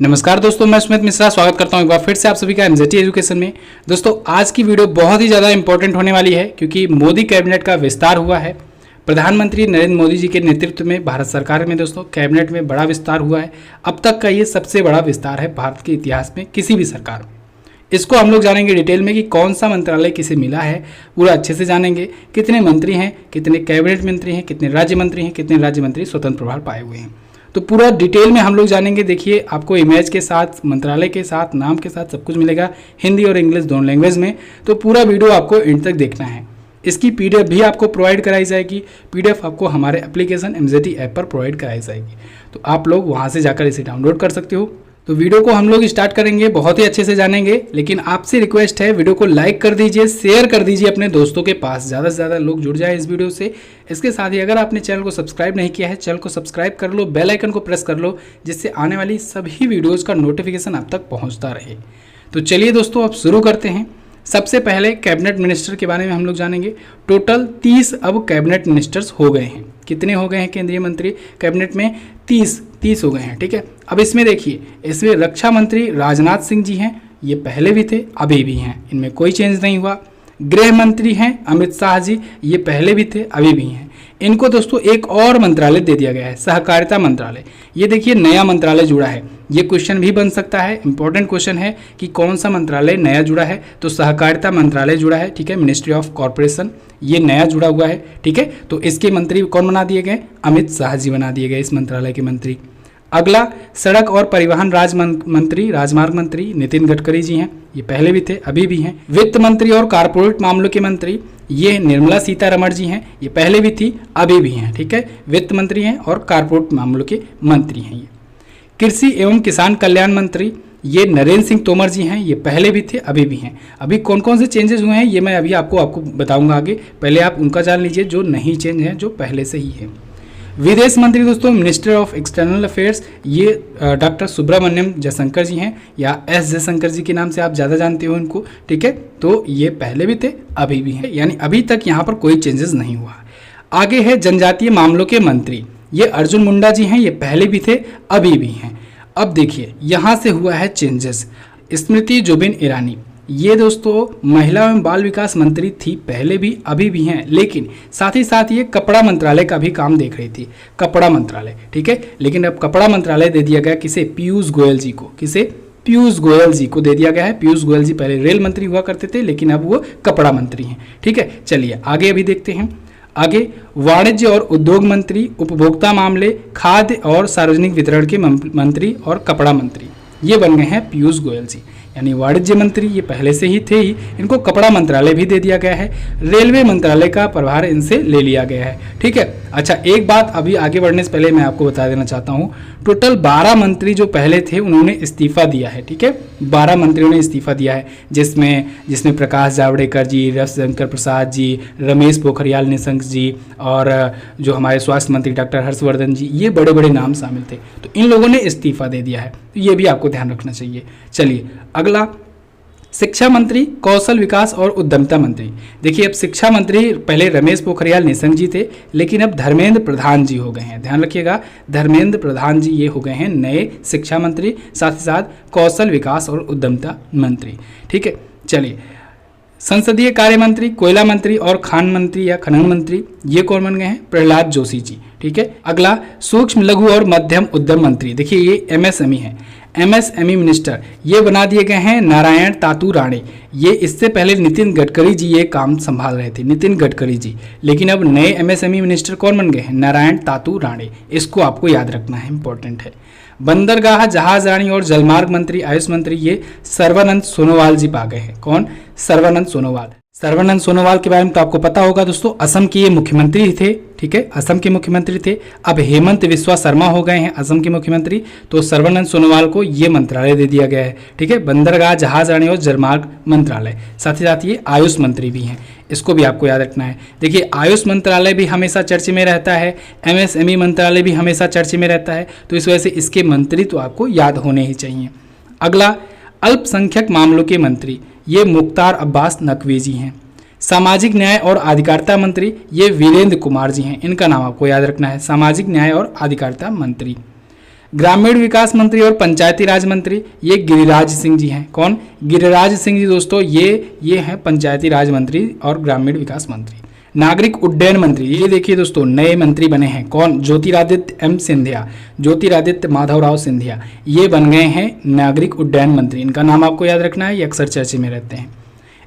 नमस्कार दोस्तों, मैं सुमित मिश्रा स्वागत करता हूं एक बार फिर से आप सभी का एमजेटी एजुकेशन में। दोस्तों आज की वीडियो बहुत ही ज़्यादा इंपॉर्टेंट होने वाली है क्योंकि मोदी कैबिनेट का विस्तार हुआ है। प्रधानमंत्री नरेंद्र मोदी जी के नेतृत्व में भारत सरकार में दोस्तों कैबिनेट में बड़ा विस्तार हुआ है। अब तक का ये सबसे बड़ा विस्तार है भारत के इतिहास में किसी भी सरकार में। इसको हम लोग जानेंगे डिटेल में कि कौन सा मंत्रालय किसे मिला है, पूरा अच्छे से जानेंगे। कितने मंत्री हैं, कितने कैबिनेट मंत्री हैं, कितने राज्य मंत्री हैं, कितने राज्य मंत्री स्वतंत्र प्रभार पाए हुए हैं, तो पूरा डिटेल में हम लोग जानेंगे। देखिए आपको इमेज के साथ, मंत्रालय के साथ, नाम के साथ सब कुछ मिलेगा हिंदी और इंग्लिश दोनों लैंग्वेज में। तो पूरा वीडियो आपको एंड तक देखना है। इसकी पीडीएफ भी आपको प्रोवाइड कराई जाएगी। पीडीएफ आपको हमारे एप्लीकेशन एमजेटी ऐप पर प्रोवाइड कराई जाएगी, तो आप लोग वहाँ से जाकर इसे डाउनलोड कर सकते हो। तो वीडियो को हम लोग स्टार्ट करेंगे, बहुत ही अच्छे से जानेंगे। लेकिन आपसे रिक्वेस्ट है, वीडियो को लाइक कर दीजिए, शेयर कर दीजिए अपने दोस्तों के पास, ज़्यादा से ज़्यादा लोग जुड़ जाए इस वीडियो से। इसके साथ ही अगर आपने चैनल को सब्सक्राइब नहीं किया है, चैनल को सब्सक्राइब कर लो, बेल आइकन को प्रेस कर लो, जिससे आने वाली सभी वीडियोज़ का नोटिफिकेशन आप तक पहुँचता रहे। तो चलिए दोस्तों अब शुरू करते हैं। सबसे पहले कैबिनेट मिनिस्टर के बारे में हम लोग जानेंगे। टोटल 30 अब कैबिनेट मिनिस्टर्स हो गए हैं। कितने हो गए हैं केंद्रीय मंत्री कैबिनेट में? 30 हो गए हैं। ठीक है, अब इसमें देखिए, इसमें रक्षा मंत्री राजनाथ सिंह जी हैं, ये पहले भी थे अभी भी हैं, इनमें कोई चेंज नहीं हुआ। गृह मंत्री हैं अमित शाह जी, ये पहले भी थे अभी भी हैं। इनको दोस्तों एक और मंत्रालय दे दिया गया है, सहकारिता मंत्रालय। ये देखिए नया मंत्रालय जुड़ा है। ये क्वेश्चन भी बन सकता है, इंपॉर्टेंट क्वेश्चन है कि कौन सा मंत्रालय नया जुड़ा है। तो सहकारिता मंत्रालय जुड़ा है, ठीक है, मिनिस्ट्री ऑफ कॉर्पोरेशन, ये नया जुड़ा हुआ है। ठीक है, तो इसके मंत्री कौन बना दिए गए? अमित शाह जी बना दिए गए इस मंत्रालय के मंत्री। अगला सड़क और परिवहन राजमार्ग मंत्री नितिन गडकरी जी हैं, ये पहले भी थे अभी भी हैं। वित्त मंत्री और कारपोरेट मामलों के मंत्री ये निर्मला सीतारमण जी हैं, ये पहले भी थी अभी भी हैं। ठीक है, वित्त मंत्री हैं और कारपोरेट मामलों के मंत्री हैं ये। कृषि एवं किसान कल्याण मंत्री ये नरेंद्र सिंह तोमर जी हैं, ये पहले भी थे अभी भी हैं। अभी कौन कौन से चेंजेस हुए हैं ये मैं अभी आपको बताऊंगा आगे, पहले आप उनका जान लीजिए जो नहीं चेंज है, जो पहले से ही है। विदेश मंत्री दोस्तों मिनिस्टर ऑफ एक्सटर्नल अफेयर्स ये डॉक्टर सुब्रमण्यम जयशंकर जी हैं, या एस जयशंकर जी के नाम से आप ज़्यादा जानते हो इनको। ठीक है, तो ये पहले भी थे अभी भी हैं, यानी अभी तक यहाँ पर कोई चेंजेस नहीं हुआ। आगे है जनजातीय मामलों के मंत्री, ये अर्जुन मुंडा जी हैं, ये पहले भी थे अभी भी हैं। अब देखिए यहाँ से हुआ है चेंजेस। स्मृति जुबिन ईरानी ये दोस्तों महिला एवं बाल विकास मंत्री थी, पहले भी अभी भी हैं, लेकिन साथ ही साथ ये कपड़ा मंत्रालय का भी काम देख रही थी, कपड़ा मंत्रालय। ठीक है, लेकिन अब कपड़ा मंत्रालय दे दिया गया किसे? पीयूष गोयल जी को। किसे? पीयूष गोयल जी को दे दिया गया है। पीयूष गोयल जी पहले रेल मंत्री हुआ करते थे, लेकिन अब वो कपड़ा मंत्री हैं। ठीक है, चलिए आगे अभी देखते हैं। आगे वाणिज्य और उद्योग मंत्री, उपभोक्ता मामले, खाद्य और सार्वजनिक वितरण के मंत्री और कपड़ा मंत्री, ये बन गए हैं पीयूष गोयल जी। यानी वाणिज्य मंत्री ये पहले से ही थे ही, इनको कपड़ा मंत्रालय भी दे दिया गया है। रेलवे मंत्रालय का प्रभार इनसे ले लिया गया है। ठीक है, अच्छा एक बात अभी आगे बढ़ने से पहले मैं आपको बता देना चाहता हूँ, टोटल 12 मंत्री जो पहले थे उन्होंने इस्तीफा दिया है। ठीक है, 12 मंत्रियों ने इस्तीफा दिया है, जिसमें प्रकाश जावड़ेकर जी, रविशंकर प्रसाद जी, रमेश पोखरियाल निशंक जी और जो हमारे स्वास्थ्य मंत्री डॉक्टर हर्षवर्धन जी, ये बड़े बड़े नाम शामिल थे। तो इन लोगों ने इस्तीफा दे दिया है, तो ये भी आपको ध्यान रखना चाहिए। चलिए अगला शिक्षा मंत्री, कौशल विकास और उद्यमिता मंत्री। देखिए अब शिक्षा मंत्री पहले रमेश पोखरियाल निशंक जी थे, लेकिन अब धर्मेंद्र प्रधान जी हो गए हैं। ध्यान रखिएगा, धर्मेंद्र प्रधान जी ये हो गए हैं नए शिक्षा मंत्री, साथ ही साथ कौशल विकास और उद्यमिता मंत्री। ठीक है, चलिए संसदीय कार्य मंत्री, कोयला मंत्री और खान मंत्री या खनन मंत्री ये कौन बन गए हैं? प्रहलाद जोशी जी। ठीक है, अगला सूक्ष्म लघु और मध्यम उद्यम मंत्री, देखिए ये एमएसएमई है, एमएसएमई मिनिस्टर ये बना दिए गए हैं नारायण तातू राणे। ये इससे पहले नितिन गडकरी जी ये काम संभाल रहे थे, नितिन गडकरी जी, लेकिन अब नए एमएसएमई मिनिस्टर कौन बन गए हैं? नारायण तातू राणे। इसको आपको याद रखना है, इंपॉर्टेंट है। बंदरगाह, जहाजरानी और जलमार्ग मंत्री, आयुष मंत्री ये सर्बानंद सोनोवाल जी पा गए हैं। कौन? सर्बानंद सोनोवाल। सर्बानंद सोनोवाल के बारे में तो आपको पता होगा दोस्तों, असम के ये मुख्यमंत्री थे। ठीक है, असम के मुख्यमंत्री थे। अब हेमंत बिस्वा शर्मा हो गए हैं असम के मुख्यमंत्री, तो सर्बानंद सोनोवाल को ये मंत्रालय दे दिया गया है। ठीक है, बंदरगाह, जहाजरानी और जलमार्ग मंत्रालय, साथ ही साथ ये आयुष मंत्री भी हैं, इसको भी आपको याद रखना है। देखिए आयुष मंत्रालय भी हमेशा चर्चा में रहता है, एमएसएमई मंत्रालय भी हमेशा चर्चा में रहता है, तो इस वजह से इसके मंत्री तो आपको याद होने ही चाहिए। अगला अल्पसंख्यक मामलों के मंत्री, ये मुख्तार अब्बास नकवी जी हैं। सामाजिक न्याय और अधिकारिता मंत्री ये वीरेंद्र कुमार जी हैं, इनका नाम आपको याद रखना है, सामाजिक न्याय और अधिकारिता मंत्री। ग्रामीण विकास मंत्री और पंचायती राज मंत्री ये गिरिराज सिंह जी हैं। कौन? गिरिराज सिंह जी दोस्तों, ये हैं पंचायती राज मंत्री और ग्रामीण विकास मंत्री। नागरिक उड्डयन मंत्री, ये देखिए दोस्तों नए मंत्री बने हैं। कौन? ज्योतिरादित्य एम सिंधिया, ज्योतिरादित्य माधवराव सिंधिया, ये बन गए हैं नागरिक उड्डयन मंत्री। इनका नाम आपको याद रखना है, ये अक्सर चर्चे में रहते हैं।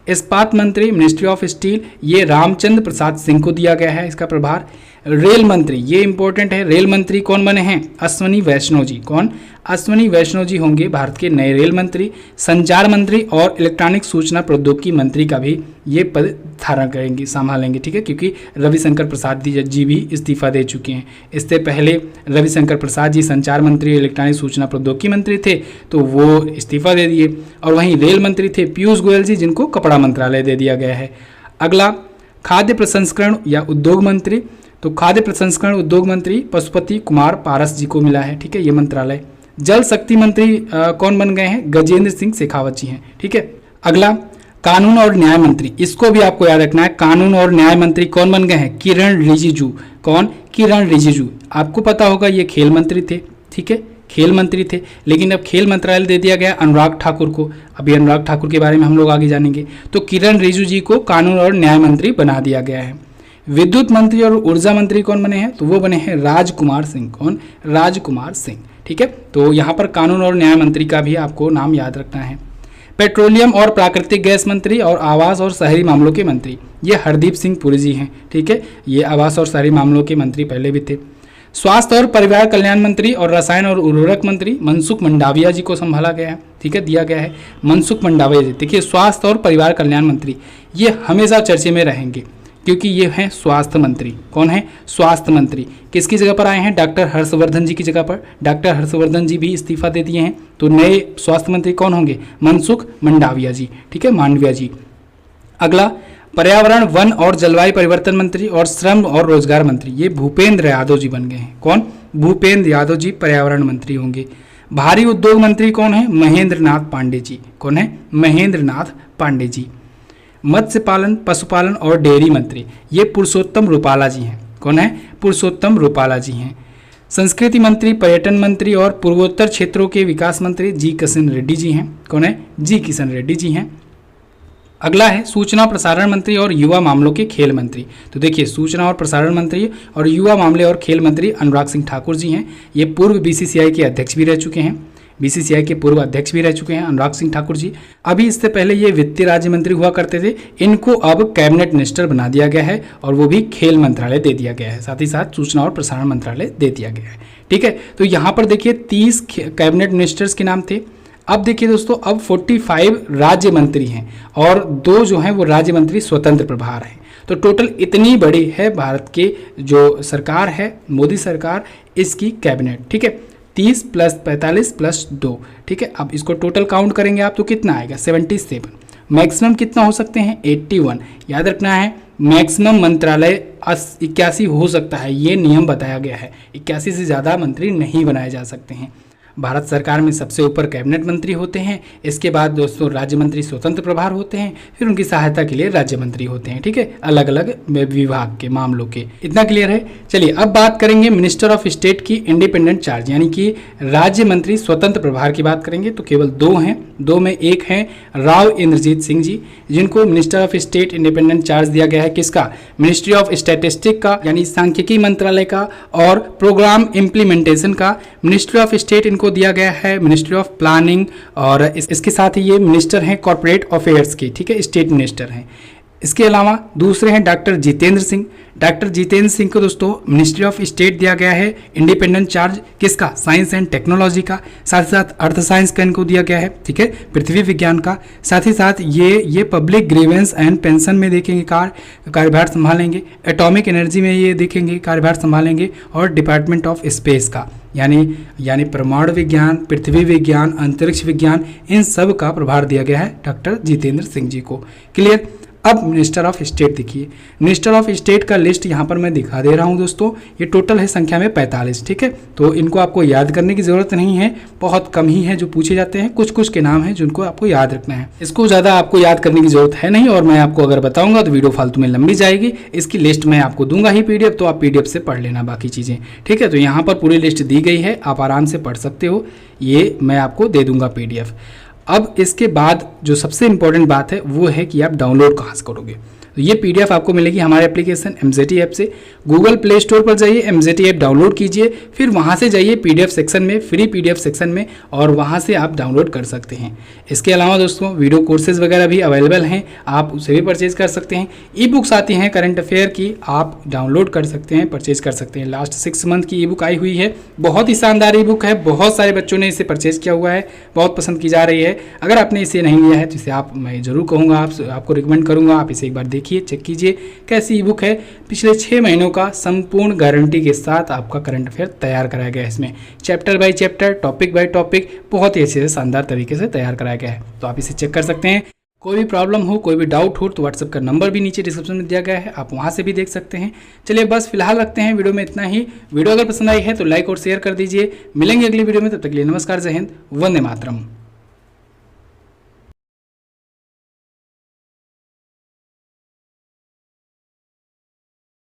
इस्पात मंत्री मिनिस्ट्री ऑफ स्टील, ये रामचंद्र प्रसाद सिंह को दिया गया है इसका प्रभार। रेल मंत्री, ये इंपॉर्टेंट है, रेल मंत्री कौन बने हैं? अश्वनी वैष्णव जी। कौन? अश्वनी वैष्णव जी होंगे भारत के नए रेल मंत्री। संचार मंत्री और इलेक्ट्रॉनिक सूचना प्रौद्योगिकी मंत्री का भी ये पद धारण करेंगे, संभालेंगे, ठीक है, क्योंकि रविशंकर प्रसाद जी भी इस्तीफा दे चुके हैं। इससे पहले रविशंकर प्रसाद जी संचार मंत्री इलेक्ट्रॉनिक सूचना प्रौद्योगिकी मंत्री थे, तो वो इस्तीफा दे दिए। और वहीं रेल मंत्री थे पीयूष गोयल जी, जिनको कपड़ा मंत्रालय दे दिया गया है। अगला खाद्य प्रसंस्करण या उद्योग मंत्री, तो खाद्य प्रसंस्करण उद्योग मंत्री पशुपति कुमार पारस जी को मिला है, ठीक है, ये मंत्रालय। जल शक्ति मंत्री कौन बन गए हैं? गजेंद्र सिंह शेखावत जी हैं, ठीक है। अगला कानून और न्याय मंत्री, इसको भी आपको याद रखना है, कानून और न्याय मंत्री कौन बन गए हैं? किरण रिजिजू। कौन? किरण रिजिजू। आपको पता होगा ये खेल मंत्री थे, ठीक है, खेल मंत्री थे, लेकिन अब खेल मंत्रालय दे दिया गया अनुराग ठाकुर को। अभी अनुराग ठाकुर के बारे में हम लोग आगे जानेंगे। तो किरण रिजिजू जी को कानून और न्याय मंत्री बना दिया गया है। विद्युत मंत्री और ऊर्जा मंत्री कौन बने हैं? तो वो बने हैं राजकुमार सिंह। कौन? राजकुमार सिंह, ठीक है। तो यहाँ पर कानून और न्याय मंत्री का भी आपको नाम याद रखना है। पेट्रोलियम और प्राकृतिक गैस मंत्री और आवास और शहरी मामलों के मंत्री, ये हरदीप सिंह पुरी जी हैं, ठीक है, ये आवास और शहरी मामलों के मंत्री पहले भी थे। स्वास्थ्य और परिवार कल्याण मंत्री और रसायन और उर्वरक मंत्री मनसुख मंडाविया जी को संभाला गया है, ठीक है, दिया गया है मनसुख मंडाविया जी। देखिए स्वास्थ्य और परिवार कल्याण मंत्री ये हमेशा चर्चे में रहेंगे, क्योंकि ये हैं स्वास्थ्य मंत्री। कौन है? स्वास्थ्य मंत्री। किसकी जगह पर आए हैं? डॉक्टर हर्षवर्धन जी की जगह पर। डॉक्टर हर्षवर्धन जी भी इस्तीफा दे दिए हैं, तो नए स्वास्थ्य मंत्री कौन होंगे? मनसुख मंडाविया जी, ठीक है, मांडविया जी। अगला पर्यावरण वन और जलवायु परिवर्तन मंत्री और श्रम और रोजगार मंत्री, ये भूपेंद्र यादव जी बन गए हैं। कौन? भूपेंद्र यादव जी पर्यावरण मंत्री होंगे। भारी उद्योग मंत्री कौन है? महेंद्र नाथ पांडे जी। कौन है? महेंद्र नाथ पांडे जी। मत्स्य पालन, पशुपालन और डेयरी मंत्री, ये पुरुषोत्तम रूपाला जी हैं। कौन है? पुरुषोत्तम रूपाला जी हैं। संस्कृति मंत्री, पर्यटन मंत्री और पूर्वोत्तर क्षेत्रों के विकास मंत्री जी किशन रेड्डी जी हैं। कौन है? जी किशन रेड्डी जी हैं। अगला है सूचना प्रसारण मंत्री और युवा मामलों के खेल मंत्री। तो देखिए सूचना और प्रसारण मंत्री और युवा मामले और खेल मंत्री अनुराग सिंह ठाकुर जी हैं। ये पूर्व बीसीसीआई के अध्यक्ष भी रह चुके हैं, बीसीसीआई के पूर्व अध्यक्ष भी रह चुके हैं अनुराग सिंह ठाकुर जी। अभी इससे पहले ये वित्तीय राज्य मंत्री हुआ करते थे, इनको अब कैबिनेट मिनिस्टर बना दिया गया है और वो भी खेल मंत्रालय दे दिया गया है, साथ ही साथ सूचना और प्रसारण मंत्रालय दे दिया गया है, ठीक है। तो यहाँ पर देखिए 30 कैबिनेट मिनिस्टर्स के नाम थे। अब देखिए दोस्तों अब 45 राज्य मंत्री हैं और 2 जो हैं वो राज्य मंत्री स्वतंत्र प्रभार हैं। तो टोटल इतनी बड़ी है भारत के जो सरकार है मोदी सरकार, इसकी कैबिनेट, ठीक है। 30 + 45 + 2, ठीक है। अब इसको टोटल काउंट करेंगे आप तो कितना आएगा? 77। मैक्सिमम कितना हो सकते हैं? 81। याद रखना है मैक्सिमम मंत्रालय 81 हो सकता है, ये नियम बताया गया है। 81 से ज़्यादा मंत्री नहीं बनाए जा सकते हैं। भारत सरकार में सबसे ऊपर कैबिनेट मंत्री होते हैं, इसके बाद दोस्तों राज्य मंत्री स्वतंत्र प्रभार होते हैं, फिर उनकी सहायता के लिए राज्य मंत्री होते हैं, ठीक है, अलग अलग विभाग के मामलों के। इतना क्लियर है? चलिए अब बात करेंगे मिनिस्टर ऑफ स्टेट की इंडिपेंडेंट चार्ज, यानी कि राज्य मंत्री स्वतंत्र प्रभार की बात करेंगे तो केवल 2 हैं। 2 में एक हैं राव इंद्रजीत सिंह जी, जिनको minister of state independent charge दिया गया है। किसका? मिनिस्ट्री ऑफ स्टैटिस्टिक का, यानी सांख्यिकी मंत्रालय का, और प्रोग्राम इम्प्लीमेंटेशन का। मिनिस्ट्री ऑफ स्टेट को दिया गया है मिनिस्ट्री ऑफ प्लानिंग, और इसके साथ ही ये मिनिस्टर हैं कॉर्पोरेट अफेयर्स के, ठीक है, स्टेट मिनिस्टर हैं। इसके अलावा दूसरे हैं डॉक्टर जितेंद्र सिंह। डॉक्टर जितेंद्र सिंह को दोस्तों मिनिस्ट्री ऑफ स्टेट दिया गया है इंडिपेंडेंट चार्ज, किसका? साइंस एंड टेक्नोलॉजी का, साथ ही साथ अर्थ साइंस का इनको दिया गया है, ठीक है, पृथ्वी विज्ञान का। साथ ही साथ ये पब्लिक ग्रीवेंस एंड पेंशन में देखेंगे कार्यभार संभालेंगे, एटॉमिक एनर्जी में ये देखेंगे कार्यभार संभालेंगे, और डिपार्टमेंट ऑफ स्पेस का, यानी परमाणु विज्ञान, पृथ्वी विज्ञान, अंतरिक्ष विज्ञान, इन सब का प्रभार दिया गया है डॉक्टर जितेंद्र सिंह जी को। क्लियर? अब मिनिस्टर ऑफ स्टेट देखिए, मिनिस्टर ऑफ स्टेट का लिस्ट यहाँ पर मैं दिखा दे रहा हूँ दोस्तों। ये टोटल है संख्या में 45, ठीक है। तो इनको आपको याद करने की ज़रूरत नहीं है, बहुत कम ही है जो पूछे जाते हैं, कुछ कुछ के नाम हैं जिनको आपको याद रखना है। इसको ज़्यादा आपको याद करने की ज़रूरत है नहीं, और मैं आपको अगर बताऊँगा तो वीडियो फालतू में लंबी जाएगी। इसकी लिस्ट मैं आपको दूंगा ही PDF, तो आप PDF से पढ़ लेना बाकी चीज़ें, ठीक है। तो यहाँ पर पूरी लिस्ट दी गई है, आप आराम से पढ़ सकते हो, ये मैं आपको दे दूंगा PDF। अब इसके बाद जो सबसे इम्पोर्टेंट बात है वो है कि आप डाउनलोड कहाँ से करोगे। तो ये PDF आपको मिलेगी हमारे एप्लीकेशन MZT ऐप से। गूगल प्ले स्टोर पर जाइए, MZT ऐप डाउनलोड कीजिए, फिर वहाँ से जाइए PDF सेक्शन में, फ्री PDF सेक्शन में, और वहाँ से आप डाउनलोड कर सकते हैं। इसके अलावा दोस्तों वीडियो कोर्सेज वगैरह भी अवेलेबल हैं, आप उसे भी परचेज कर सकते हैं। ई बुक्स आती हैं करंट अफेयर की, आप डाउनलोड कर सकते हैं, परचेज कर सकते हैं। लास्ट 6 मंथ की ई बुक आई हुई है, बहुत ही शानदार ई बुक है, बहुत सारे बच्चों ने इसे परचेज किया हुआ है, बहुत पसंद की जा रही है। अगर आपने इसे नहीं लिया है तो इसे मैं ज़रूर कहूँगा, आपको रिकमेंड करूँगा, आप इसे एक बार देखिए, चेक कीजिए कैसी ई बुक है। पिछले 6 महीनों का संपूर्ण गारंटी के साथ आपका करंट अफेयर तैयार कराया गया है। इसमें chapter by chapter, topic by topic बहुत ही अच्छे से शानदार तरीके से तैयार कराया गया है, तो आप इसे चेक कर सकते हैं। कोई भी प्रॉब्लम हो, कोई भी डाउट हो तो व्हाट्सएप का नंबर भी नीचे डिस्क्रिप्शन में दिया गया है, आप वहां से भी देख सकते हैं। चलिए बस फिलहाल रखते हैं वीडियो में इतना ही। वीडियो अगर पसंद आई है तो लाइक और शेयर कर दीजिए। मिलेंगे अगली वीडियो में, तब तक के लिए नमस्कार, जय हिंद, वंदे मातरम।